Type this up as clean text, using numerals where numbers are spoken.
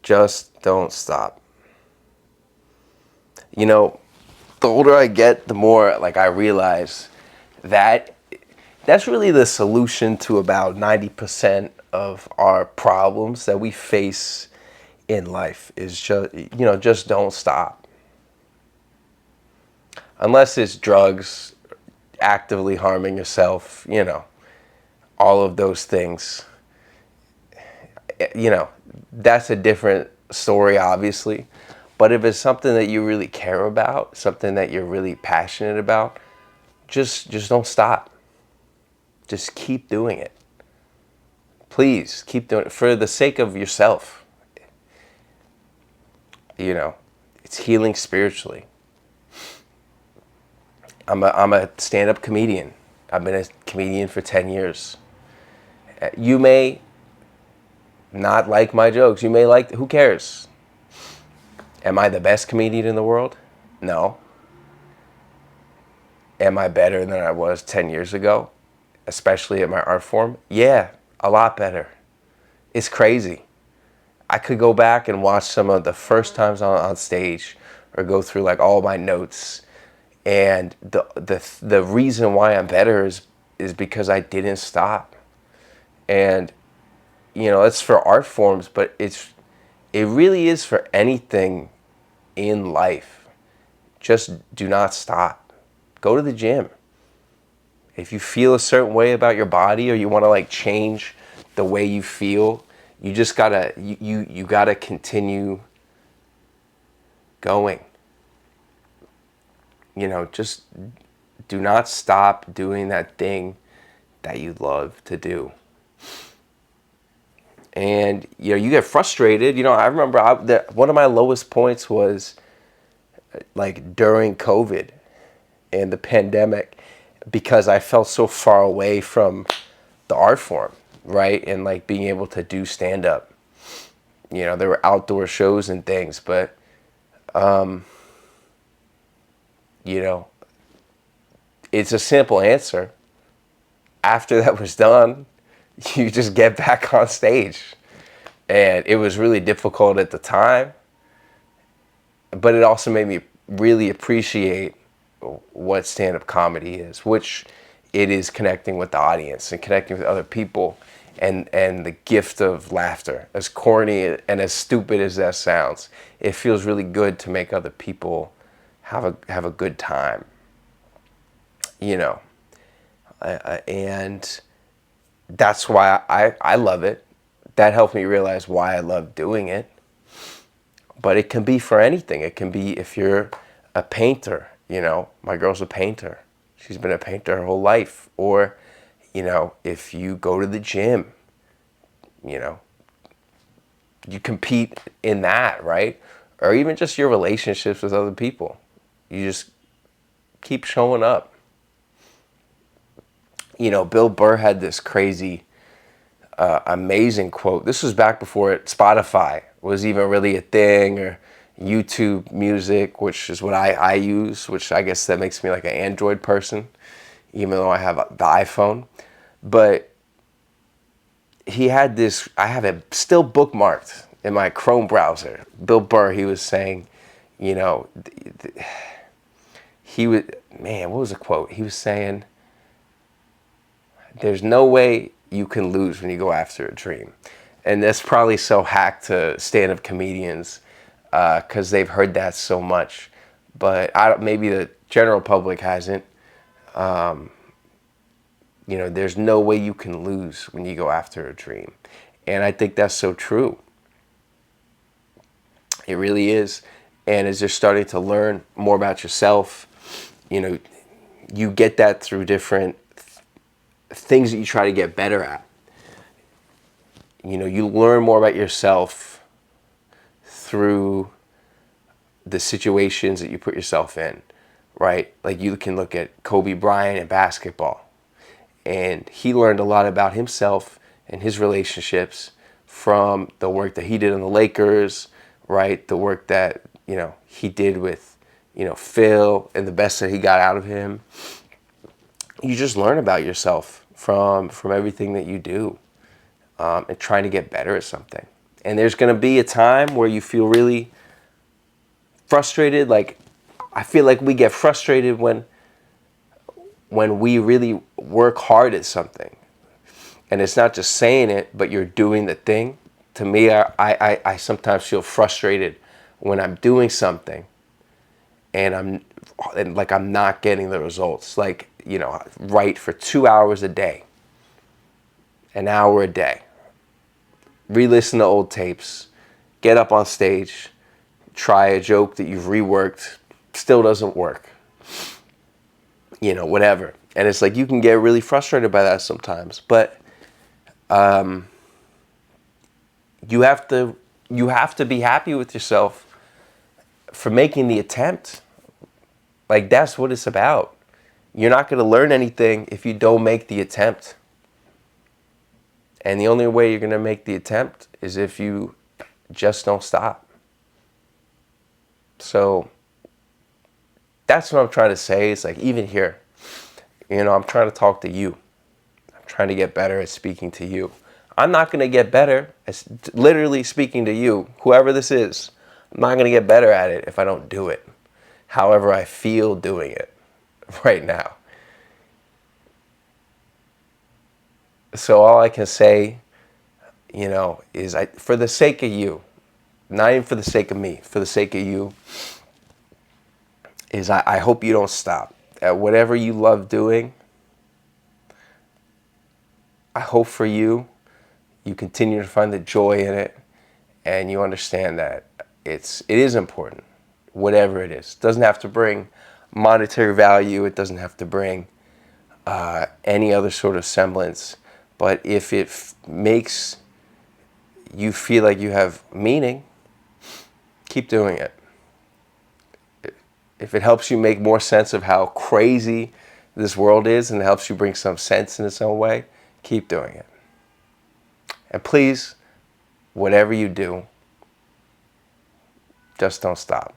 Just don't stop. You know, the older I get, the more like I realize that that's really the solution to about 90% of our problems that we face in life is just don't stop. Unless it's drugs, actively harming yourself, all of those things. You know, that's a different story, obviously. But if it's something that you really care about, something that you're really passionate about, just don't stop. Just keep doing it. Please keep doing it for the sake of yourself. It's healing spiritually. I'm a stand-up comedian. I've been a comedian for 10 years. You may not like my jokes. You may like, who cares? Am I the best comedian in the world? No. Am I better than I was 10 years ago? Especially at my art form? Yeah, a lot better. It's crazy. I could go back and watch some of the first times on stage or go through like all my notes. And the reason why I'm better is because I didn't stop. And it's for art forms, but it really is for anything in life. Just do not stop. Go to the gym. If you feel a certain way about your body or you want to like change the way you feel, you just gotta you gotta continue going. Just do not stop doing that thing that you love to do. And you get frustrated. I remember one of my lowest points was like during COVID and the pandemic, because I felt so far away from the art form, right? And like being able to do stand up. There were outdoor shows and things, but it's a simple answer. After that was done, you just get back on stage. And it was really difficult at the time, but it also made me really appreciate what stand-up comedy is, which it is connecting with the audience and connecting with other people, and the gift of laughter. As corny and as stupid as that sounds, it feels really good to make other people have a good time. And that's why I love it. That helped me realize why I love doing it. But it can be for anything. It can be if you're a painter. My girl's a painter. She's been a painter her whole life. Or, if you go to the gym, you compete in that, right? Or even just your relationships with other people. You just keep showing up. Bill Burr had this crazy, amazing quote. This was back before Spotify was even really a thing, or YouTube Music, which is what I use, which I guess that makes me like an Android person, even though I have the iPhone. But he had this, I have it still bookmarked in my Chrome browser. Bill Burr, he was saying, he would, man, what was the quote? He was saying, there's no way you can lose when you go after a dream. And that's probably so hacked to stand-up comedians because they've heard that so much. But maybe the general public hasn't. There's no way you can lose when you go after a dream. And I think that's so true. It really is. And as you're starting to learn more about yourself, you get that through different things that you try to get better at. You learn more about yourself through the situations that you put yourself in, right? Like you can look at Kobe Bryant in basketball, and he learned a lot about himself and his relationships from the work that he did on the Lakers, right? The work that, he did with, Phil, and the best that he got out of him. You just learn about yourself from everything that you do, and trying to get better at something. And there's going to be a time where you feel really frustrated. Like, I feel like we get frustrated when we really work hard at something. And it's not just saying it, but you're doing the thing. To me, I sometimes feel frustrated when I'm doing something and I'm not getting the results. Like, write for 2 hours a day, an hour a day, re-listen to old tapes, get up on stage, try a joke that you've reworked, still doesn't work. Whatever. And it's like you can get really frustrated by that sometimes, but you have to be happy with yourself for making the attempt. Like, that's what it's about. You're not going to learn anything if you don't make the attempt. And the only way you're going to make the attempt is if you just don't stop. So that's what I'm trying to say. It's like, even here, I'm trying to talk to you. I'm trying to get better at speaking to you. I'm not going to get better at literally speaking to you, whoever this is. I'm not going to get better at it if I don't do it. However I feel doing it right now. So all I can say, is for the sake of you, not even for the sake of me, for the sake of you, is I hope you don't stop. At whatever you love doing, I hope for you continue to find the joy in it, and you understand that it is important, whatever it is. It doesn't have to bring monetary value. It doesn't have to bring any other sort of semblance. But if it makes you feel like you have meaning, keep doing it. If it helps you make more sense of how crazy this world is and it helps you bring some sense in its own way, keep doing it. And please, whatever you do, just don't stop.